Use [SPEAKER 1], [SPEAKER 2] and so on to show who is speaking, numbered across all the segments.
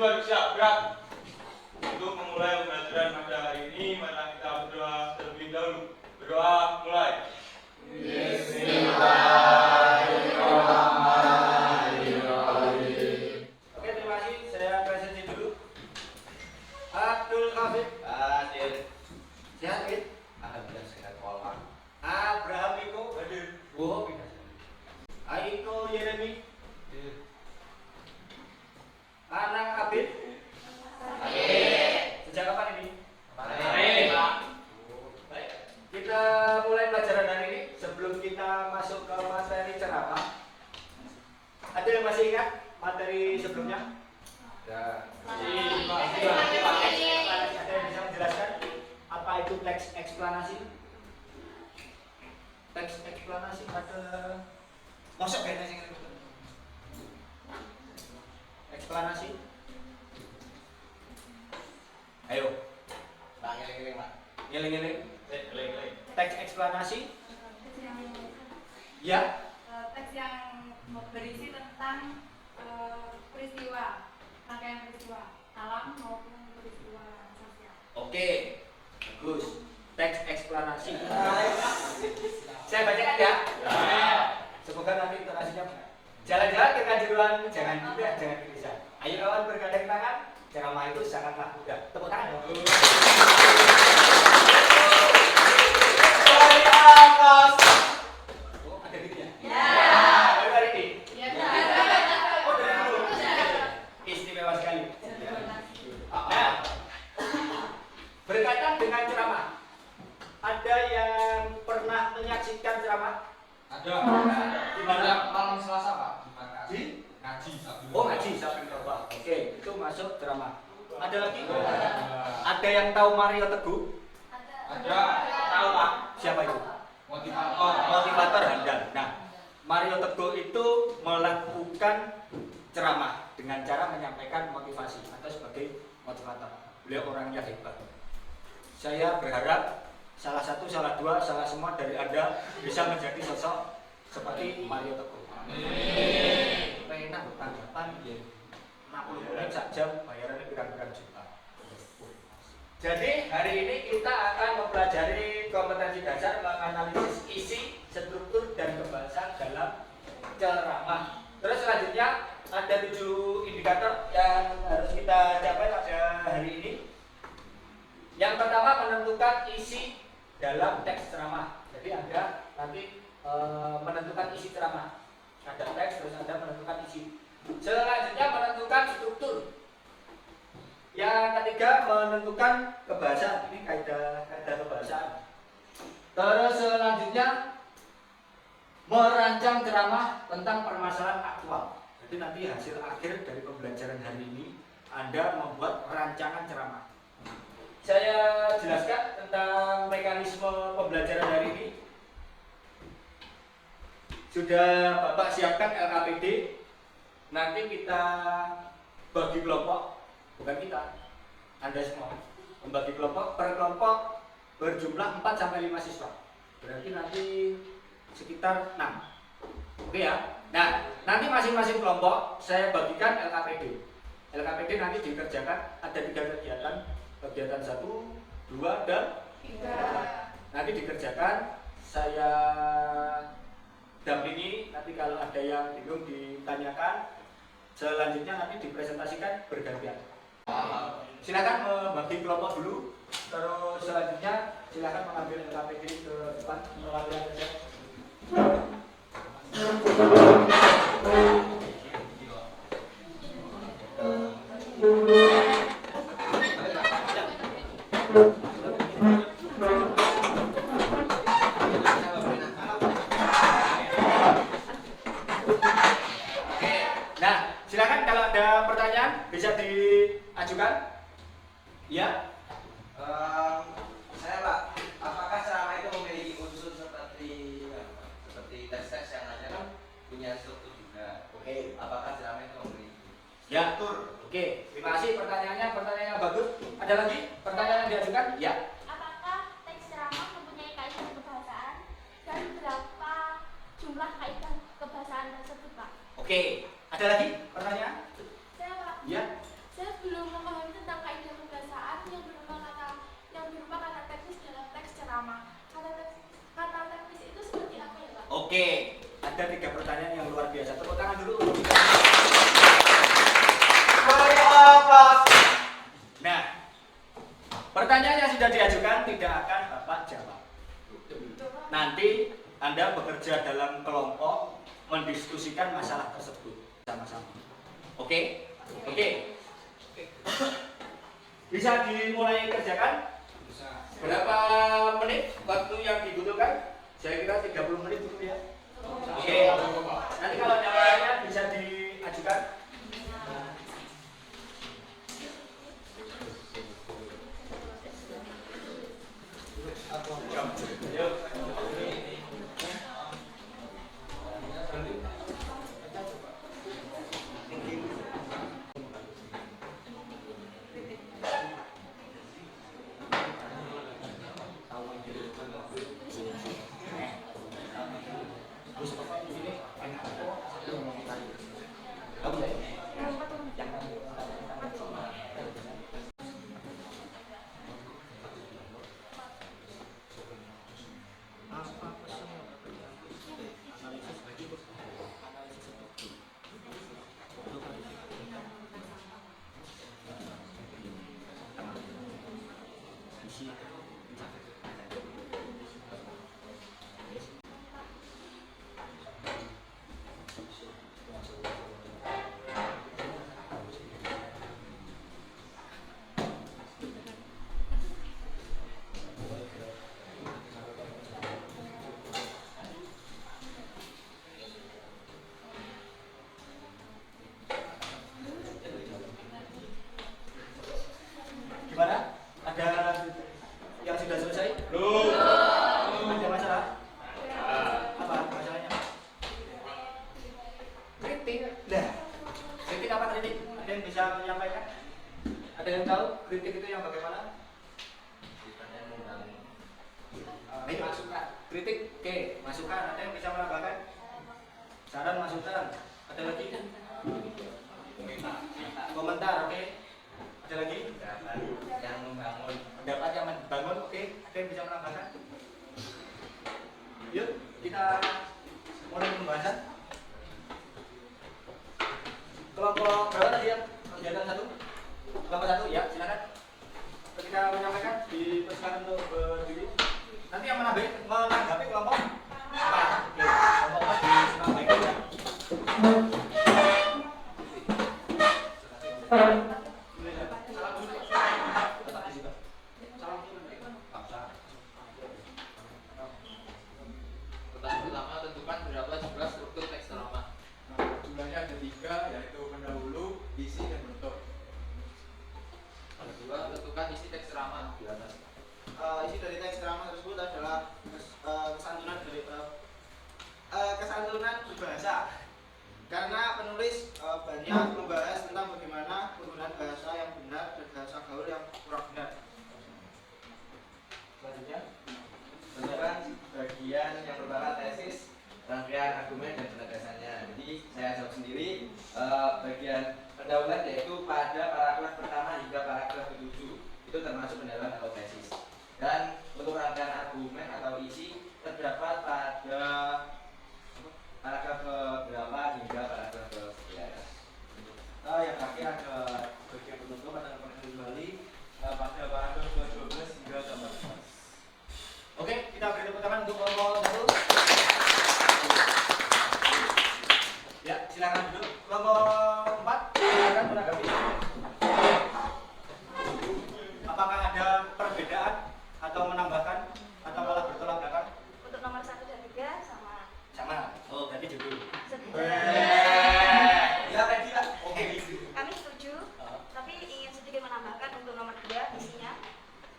[SPEAKER 1] Tujuan siap gerak. Untuk memulai pembelajaran pada hari ini, mari kita berdoa terlebih dahulu. Berdoa mulai.
[SPEAKER 2] Bismillahirrahmanirrahim. Oke, terima kasih. Saya presentasi dulu. Abdul Hafid. Hadir. Sehat, Fit? Alhamdulillah sehat walafiat. Abraham Iko. Hadir. Oh, tidak. Aiko Yeremi. Hadir. Anang Abid. Hadir. Sejak kapan ini? Kemarin, Pak. Baik. Kita mulai pelajaran hari ini. Sebelum kita masuk ke materi ceramah, ada yang masih ingat materi sebelumnya? Ya. Ada yang bisa menjelaskan apa itu teks eksplanasi? Teks eksplanasi adalah masuk kayaknya sih. Eksplanasi. Ayo. Pak, ngeling-ngeling, Pak. Ngeling-ngeling. Teks eksplanasi. Ya.
[SPEAKER 3] Teks yang berisi tentang peristiwa, rangkaian peristiwa alam maupun peristiwa sosial.
[SPEAKER 2] Oke, bagus. Teks eksplanasi. Saya bacakan ya. Semoga nanti intonasinya jalan-jalan ke Kanjuruhan, jangan mudah, jangan gelisah. Ayo kawan bergandeng tangan, ceramah itu sangatlah mudah. Tepuk tangan dong. Dari atas. Oh, ada gitu ya? Ya. Baru hari ini?
[SPEAKER 3] Ya.
[SPEAKER 2] Oh, dari dulu. Istimewa sekali. Nah, berkaitan dengan ceramah, ada yang pernah menyaksikan ceramah?
[SPEAKER 1] Ada.
[SPEAKER 2] Di mana?
[SPEAKER 1] Malam Selasa, Pak.
[SPEAKER 2] Di?
[SPEAKER 1] Ngaji.
[SPEAKER 2] Oh, ngaji sampai berapa? Oke, itu masuk ceramah. Ada lagi? Ada yang tahu Mario Teguh?
[SPEAKER 1] Ada. Tahu, Pak.
[SPEAKER 2] Siapa itu?
[SPEAKER 1] Motivator.
[SPEAKER 2] Motivator handal. Nah, Mario Teguh itu melakukan ceramah dengan cara menyampaikan motivasi atau sebagai motivator. Beliau orangnya hebat. Saya berharap salah satu, salah dua, salah semua dari Anda bisa menjadi sosok seperti Mario Teguh. Enak tanggapan ya 60 menit saja bayarannya berapa juta. Jadi hari ini kita akan mempelajari kompetensi dasar menganalisis isi, struktur, dan kebahasaan dalam ceramah. Terus selanjutnya ada 7 indikator yang harus kita capai pada hari ini. Yang pertama menentukan isi dalam teks ceramah. Jadi Anda nanti menentukan isi ceramah. Ada teks terus Anda menentukan isi. Selanjutnya menentukan struktur. Yang ketiga menentukan kebahasaan. Ini kaidah kebahasaan. Terus selanjutnya merancang ceramah tentang permasalahan aktual. Jadi nanti hasil akhir dari pembelajaran hari ini Anda membuat rancangan ceramah. Saya jelaskan tentang mekanisme pembelajaran hari ini. Sudah Bapak siapkan LKPD. Nanti kita bagi kelompok. Bukan kita, Anda semua membagi kelompok, per kelompok berjumlah 4 sampai 5 siswa. Berarti nanti sekitar 6. Oke ya. Nah, nanti masing-masing kelompok saya bagikan LKPD. LKPD nanti dikerjakan ada 3 kegiatan. Kegiatan 1, 2, dan 3. Nanti dikerjakan, saya dampingi. Nanti kalau ada yang bingung ditanyakan. Selanjutnya nanti dipresentasikan bergantian. Silakan membagi kelompok dulu, terus selanjutnya silakan mengambil LKPD ke depan perwakilan saja. Nah, silakan kalau ada pertanyaan bisa diajukan. Ya.
[SPEAKER 4] Saya Pak, apakah ceramah itu memiliki unsur seperti tes-tes yang lainnya kan punya struktur juga?
[SPEAKER 2] Oke.
[SPEAKER 4] Apakah ceramah itu memiliki?
[SPEAKER 2] Ya. Oke. Terima kasih pertanyaannya. Pertanyaannya bagus. Ada lagi pertanyaan yang diajukan? Ya.
[SPEAKER 5] Apakah teks ceramah mempunyai kaidah kebahasaan dan berapa jumlah kaidah kebahasaan tersebut, Pak?
[SPEAKER 2] Oke. Ada lagi pertanyaan?
[SPEAKER 5] Saya, Pak.
[SPEAKER 2] Ya.
[SPEAKER 5] Saya
[SPEAKER 2] sudah diajukan tidak akan Bapak jawab. Nanti Anda bekerja dalam kelompok mendiskusikan masalah tersebut sama-sama. Oke? Oke. Bisa dimulai kerjakan? Berapa menit waktu yang dibutuhkan? Saya kira 30 menit cukup ya. Oke. Nanti kalau jawabannya bisa diajukan. Gimana? Ada yang sudah selesai? Belum. Ada masalah? Apa masalahnya? Kritik. Nah, kritik apa kritik? Ada yang bisa menyampaikan? Ada yang tahu kritik itu yang bagaimana? Ini masukan. Kritik, oke. Masukan. Ada yang bisa menambahkan? Saran, masukan. Ada lagi? Komentar, oke. Ada lagi?
[SPEAKER 4] Yang membangun.
[SPEAKER 2] Pendapat yang membangun, oke. Ada yang bisa menambahkan? Yuk, kita mulai pembahasan. Kelompok berapa tadi yang kegiatan satu? Kelompok satu, ya silakan. Ketika menyampaikan, dipersilakan untuk berdiri. Nanti yang menanggapi kelompok empat. Oke, kelompok empat disampaikan ya.
[SPEAKER 6] Pertama, tentukan berapa jumlah struktur teks ceramah.
[SPEAKER 7] Jumlahnya ada 3, yaitu pendahulu, isi, dan bentuk.
[SPEAKER 6] Kedua, tentukan isi teks ceramah.
[SPEAKER 4] Isi dari teks ceramah tersebut adalah kesantunan dari kesantunan berbahasa. Karena penulis banyak membahas tentang bagaimana penggunaan bahasa yang benar dan bahasa gaul yang kurang benar.
[SPEAKER 2] Selanjutnya,
[SPEAKER 4] Tentukan bagian yang merupakan tesis, rangkaian argumen dan penegasannya. Jadi saya jawab sendiri. Bagian pendahuluan yaitu pada paragraf pertama hingga paragraf ke-7 itu termasuk pendahuluan atau tesis. Dan untuk rangkaian argumen atau isi terdapat pada paragraf ke-8 hingga paragraf ke-11. Yang terakhir ada bagian penutup atau kembali pada paragraf ke-12 hingga ke-14.
[SPEAKER 2] oke, kita beri tepuk tangan untuk kelompok satu. Ya, silakan duduk. Kelompok 4, silakan menanggapi. Apakah ada perbedaan atau menambahkan atau malah bertolak belakang?
[SPEAKER 5] Untuk nomor 1 dan 3 sama.
[SPEAKER 2] Sama. Oh, berarti judul.
[SPEAKER 5] Setuju.
[SPEAKER 4] Ya, ready lah. Oke.
[SPEAKER 5] Kami setuju, tapi ingin sedikit menambahkan untuk nomor 2 isinya.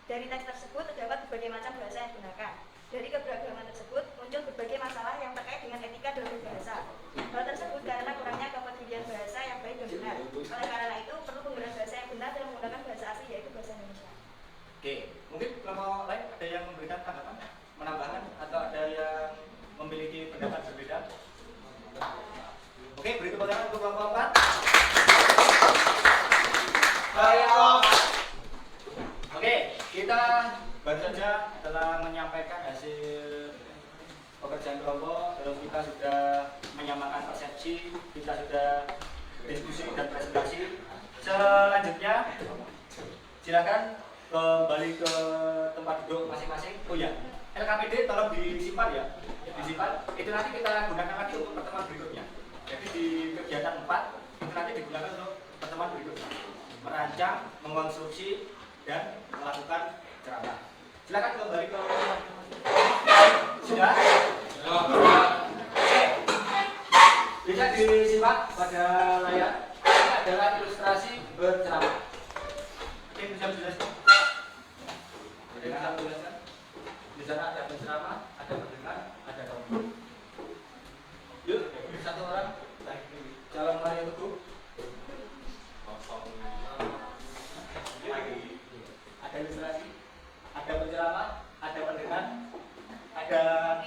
[SPEAKER 5] Dari teks tersebut terdapat berbagai macam bahasa yang digunakan. Dari keberagaman tersebut muncul berbagai masalah yang terkait dengan etika dalam berbahasa. Hal tersebut karena kurangnya kepedulian bahasa yang baik dan benar. Oleh karena itu perlu penggunaan bahasa yang benar dan menggunakan bahasa asli yaitu bahasa Indonesia.
[SPEAKER 2] Oke, mungkin kelompok lain ada yang memberikan tanggapan, menambahkan atau ada yang memiliki pendapat berbeda? Oke, beri tepuk tangan untuk kelompok 4. Oke, kita baru saja telah menyampaikan hasil pekerjaan kelompok, terus kita sudah menyamakan persepsi, kita sudah diskusi dan presentasi. Selanjutnya, silakan kembali ke tempat duduk masing-masing. Oh ya, LKPD tolong disimpan ya, disimpan. Itu nanti kita gunakan lagi untuk pertemuan berikutnya. Jadi di kegiatan 4 itu nanti digunakan untuk pertemuan berikutnya. Merancang, mengonstruksi, dan melakukan ceramah. Silakan kembali ke sudah. Bisa disimak pada layar. Ini adalah ilustrasi berceramah. Oke, bisa dijelaskan? Ada yang bisa menjelaskan? Di sana ada penceramah, ada pendengar, ada kamu. Yuk, satu orang. Calon Mario Teguh. Ada ilustrasi, ada penceramah, ada pendengar, ada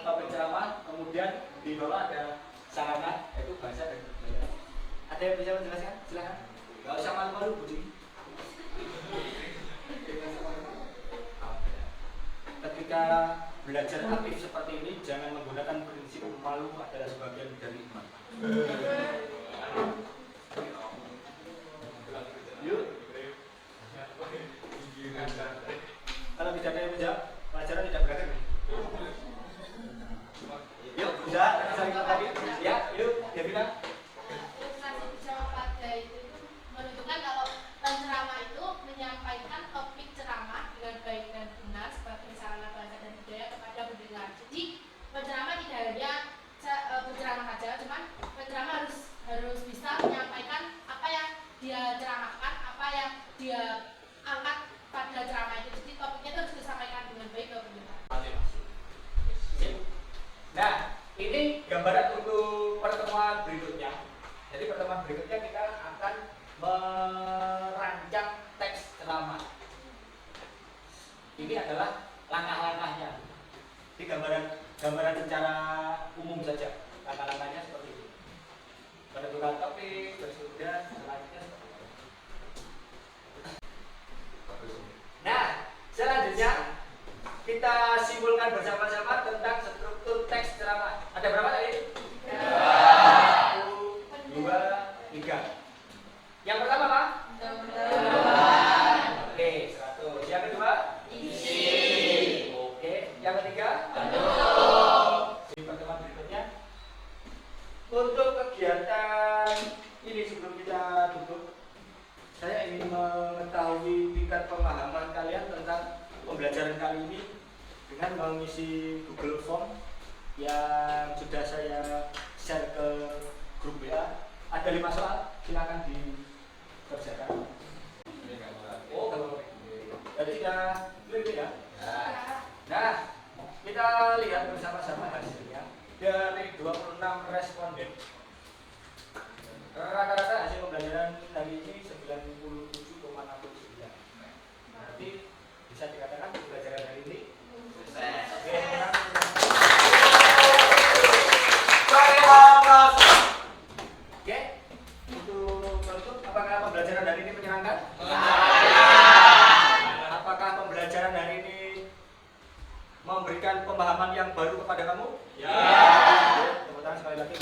[SPEAKER 2] penceramah, kemudian di bawah ada sarana, yaitu bahasa dan budaya. Ada yang bisa menjelaskan? Silakan. Gak usah malu-malu, Budi. Ketika belajar aktif seperti ini, jangan menggunakan prinsip malu adalah sebagian dari iman. Yuk. Kalau tidak ada yang menjawab, pelajaran tidak berakhir. Yuk, bisa saling tadi. Ya, yuk, Devina.
[SPEAKER 3] Ilustrasi berceramah pada itu menunjukkan kalau penceramah itu menyampaikan topik ceramah dengan baik dan benar sebagai sarana bahasa dan budaya kepada pendengar. Jadi penceramah tidak hanya berceramah saja, cuman penceramah harus bisa menyampaikan apa yang dia ceramahkan, apa yang dia angkat pada ceramah itu. Jadi topiknya itu harus disampaikan dengan baik ke pendengar.
[SPEAKER 2] Nah, ini gambaran untuk pertemuan berikutnya. Jadi pertemuan berikutnya kita akan merancang teks ceramah. Ini adalah langkah-langkahnya. Ini gambaran secara umum saja. Langkah-langkahnya seperti ini. Menentukan topik, bersudah, selanjutnya seperti ini. Nah, selanjutnya kita simpulkan bersama-sama tentang struktur teks ceramah. Ada berapa tadi? 1, 2, 3. Yang pertama apa? Oke, 100. Yang kedua? Isi. Oke, yang ketiga? Di pertemuan berikutnya, untuk kegiatan ini sebelum kita tutup, saya ingin mengetahui tingkat pemahaman kalian tentang pembelajaran kali ini dengan mengisi Google Form yang sudah saya share ke grup WA. Ada 5 soal, silakan dikerjakan. Oh, kalau jadi sudah clear ya. Nah, kita lihat bersama-sama hasilnya dari 26 responden. Rata-rata hasil pembelajaran hari ini 97,69. Berarti bisa dikatakan pembelajaran hari ini sukses. Oke, untuk penutup, apakah pembelajaran hari ini menyenangkan? Apakah pembelajaran hari ini memberikan pemahaman yang baru kepada kamu? Ya. Tepuk tangan sekali lagi.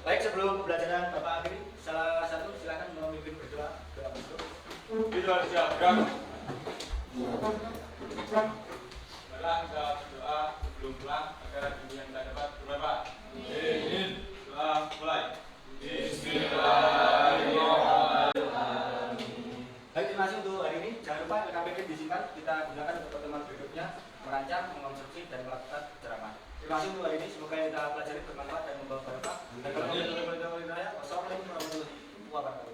[SPEAKER 2] Baik, sebelum pembelajaran Bapak akhiri, salah satu silakan memimpin berdoa. Doa masuk.
[SPEAKER 1] Kita siap, gerak. Marilah kita berdoa sebelum pulang agar dunia kita dapat bermanfaat. Amin. Doa mulai. Bismillahirrahmanirrahim.
[SPEAKER 2] Baik, terima kasih untuk hari ini. Jangan lupa LKPD disimpan, kita gunakan untuk pertemuan berikutnya, merancang, mengonstruksi, dan melakukan ceramah. Terima kasih untuk hari ini. Semoga yang kita pelajari bermanfaat dan membawa barokah. Dan kalau kita wassalamualaikum warahmatullahi wabarakatuh.